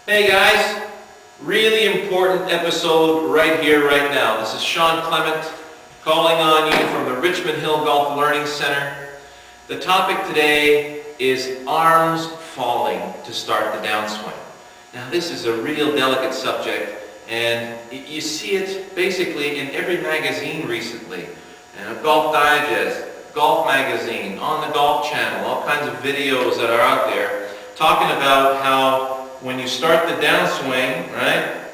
Hey guys, really important episode right here, right now. This is Shawn Clement calling on you from the Richmond Hill Golf Learning Center. The topic today is arms falling to start the downswing. Now this is a real delicate subject, and you see it basically in every magazine recently. Golf Digest, Golf Magazine, on the Golf Channel, all kinds of videos that are out there talking about how when you start the downswing, right,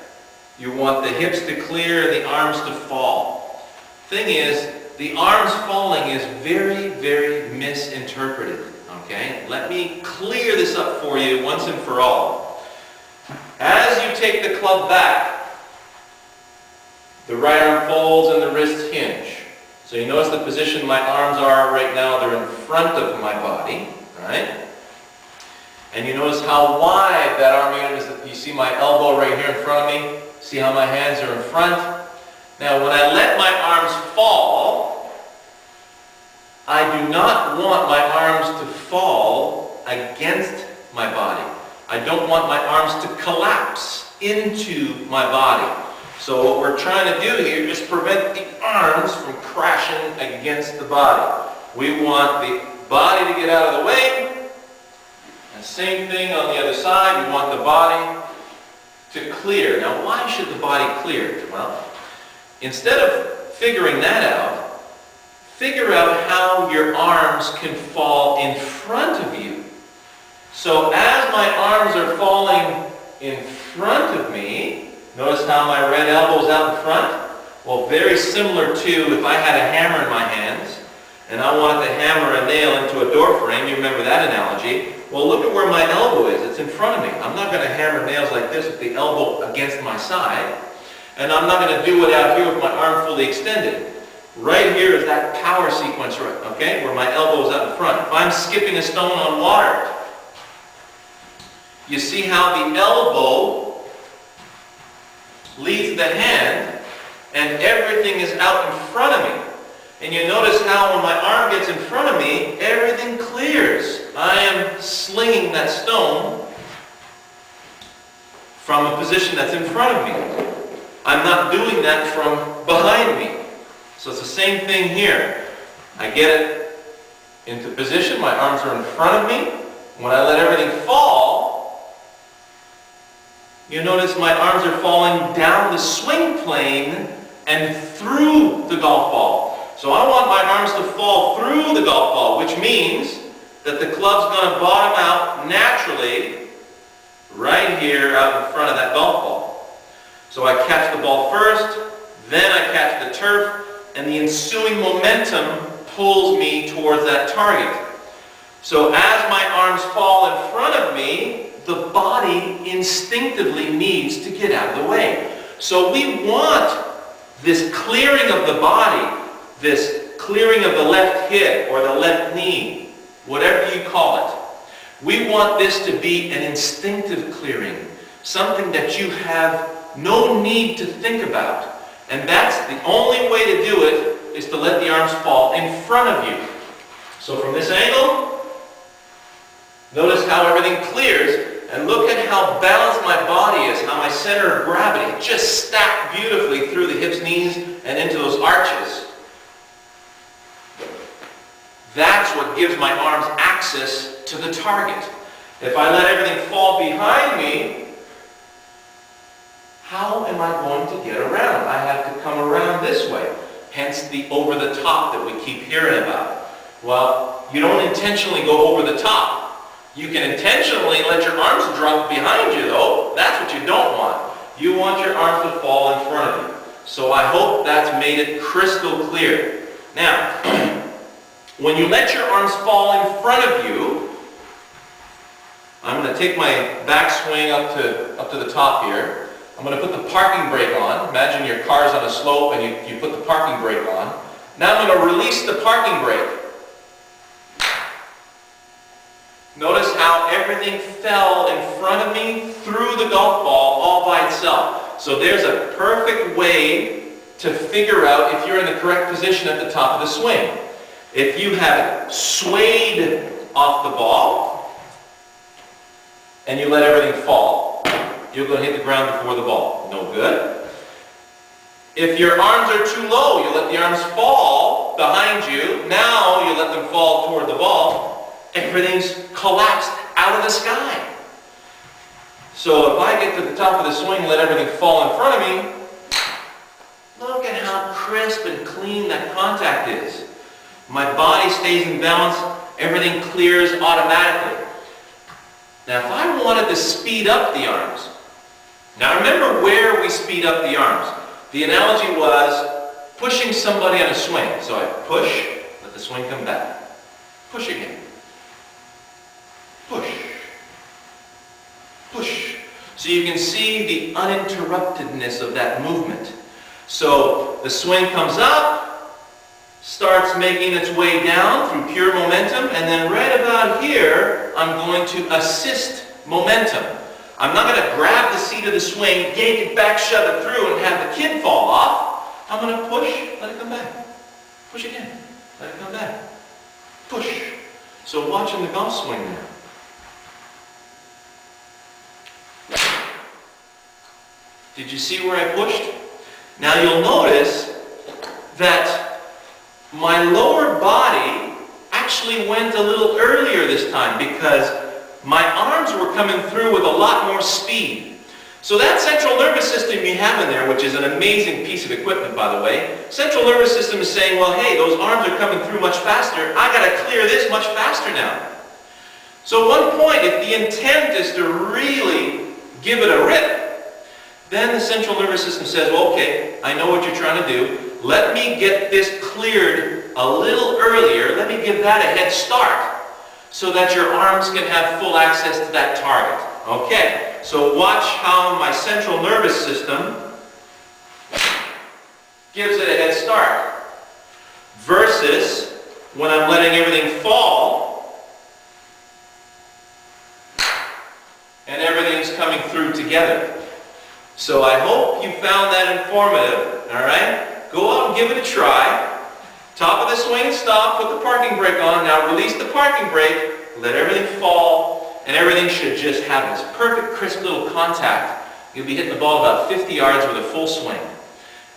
you want the hips to clear and the arms to fall. Thing is, the arms falling is very, very misinterpreted, okay? Let me clear this up for you once and for all. As you take the club back, the right arm folds and the wrists hinge. So you notice the position my arms are right now, they're in front of my body, right? And you notice how wide that arm unit is. You see my elbow right here in front of me? See how my hands are in front? Now when I let my arms fall, I do not want my arms to fall against my body. I don't want my arms to collapse into my body. So what we're trying to do here is prevent the arms from crashing against the body. We want the body to get out of the way. And same thing on the other side, we want the body to clear. Now why should the body clear? Well, instead of figuring that out, figure out how your arms can fall in front of you. So as my arms are falling in front of me, notice how my red elbow's out in front? Well, very similar to if I had a hammer in my hands and I wanted to hammer a nail into a door frame. You remember that analogy? Well, look at where my elbow is. It's in front of me. I'm not going to hammer nails like this with the elbow against my side. And I'm not going to do it out here with my arm fully extended. Right here is that power sequence, okay, where my elbow is out in front. If I'm skipping a stone on water, you see how the elbow leads the hand and everything is out in front of me. And you notice how when my arm gets in front of me, everything clears. I am slinging that stone from a position that's in front of me. I'm not doing that from behind me. So it's the same thing here. I get it into position, my arms are in front of me. When I let everything fall, you notice my arms are falling down the swing plane and through the golf ball. So I want my arms to fall through the golf ball, which means that the club's going to bottom out naturally right here out in front of that golf ball. So I catch the ball first, then I catch the turf, and the ensuing momentum pulls me towards that target. So as my arms fall in front of me, the body instinctively needs to get out of the way. So we want this clearing of the body, this clearing of the left hip or the left knee, whatever you call it. We want this to be an instinctive clearing, something that you have no need to think about. And that's the only way to do it, is to let the arms fall in front of you. So from this angle, notice how everything clears, and look at how balanced my body is, how my center of gravity just stacked beautifully through the hips, knees, and into those arches. That's what gives my arms access to the target. If I let everything fall behind me, how am I going to get around? I have to come around this way. Hence the over the top that we keep hearing about. Well, you don't intentionally go over the top. You can intentionally let your arms drop behind you though. That's what you don't want. You want your arms to fall in front of you. So I hope that's made it crystal clear. Now, when you let your arms fall in front of you, I'm going to take my backswing up to the top here. I'm going to put the parking brake on. Imagine your car's on a slope and you put the parking brake on. Now I'm going to release the parking brake. Notice how everything fell in front of me through the golf ball all by itself. So there's a perfect way to figure out if you're in the correct position at the top of the swing. If you have it swayed off the ball and you let everything fall, You're going to hit the ground before the ball. No good. If your arms are too low, you let the arms fall behind you. Now you let them fall toward the ball. Everything's collapsed out of the sky. So if I get to the top of the swing and let everything fall in front of me, look at how crisp and clean that contact is. My body stays in balance. Everything clears automatically. Now if I wanted to speed up the arms, now remember where we speed up the arms. The analogy was pushing somebody on a swing. So I push, let the swing come back. Push again. Push. Push. So you can see the uninterruptedness of that movement. So the swing comes up, starts making its way down through pure momentum, and then right about here, I'm going to assist momentum. I'm not going to grab the seat of the swing, yank it back, shove it through, and have the kid fall off. I'm going to push, let it come back. Push again, let it come back. Push. So watching the golf swing now. Did you see where I pushed? Now you'll notice that my lower body actually went a little earlier this time because my arms were coming through with a lot more speed. So that central nervous system you have in there, which is an amazing piece of equipment by the way, central nervous system is saying, well hey, those arms are coming through much faster, I got to clear this much faster now. So at one point, if the intent is to really give it a rip, then the central nervous system says, well, okay, I know what you're trying to do. Let me get this cleared a little earlier. Let me give that a head start so that your arms can have full access to that target. Okay, so watch how my central nervous system gives it a head start versus when I'm letting everything fall and everything's coming through together. So I hope you found that informative, all right? Go out and give it a try. Top of the swing, stop, put the parking brake on. Now release the parking brake, let everything fall, and everything should just have this perfect, crisp little contact. You'll be hitting the ball about 50 yards with a full swing.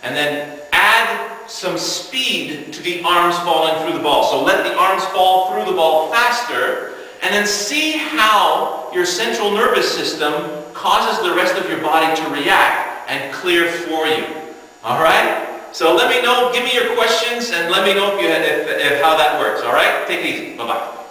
And then add some speed to the arms falling through the ball. So let the arms fall through the ball faster, and then see how your central nervous system causes the rest of your body to react and clear for you. All right? So let me know, give me your questions, and let me know if how that works. All right? Take it easy. Bye-bye.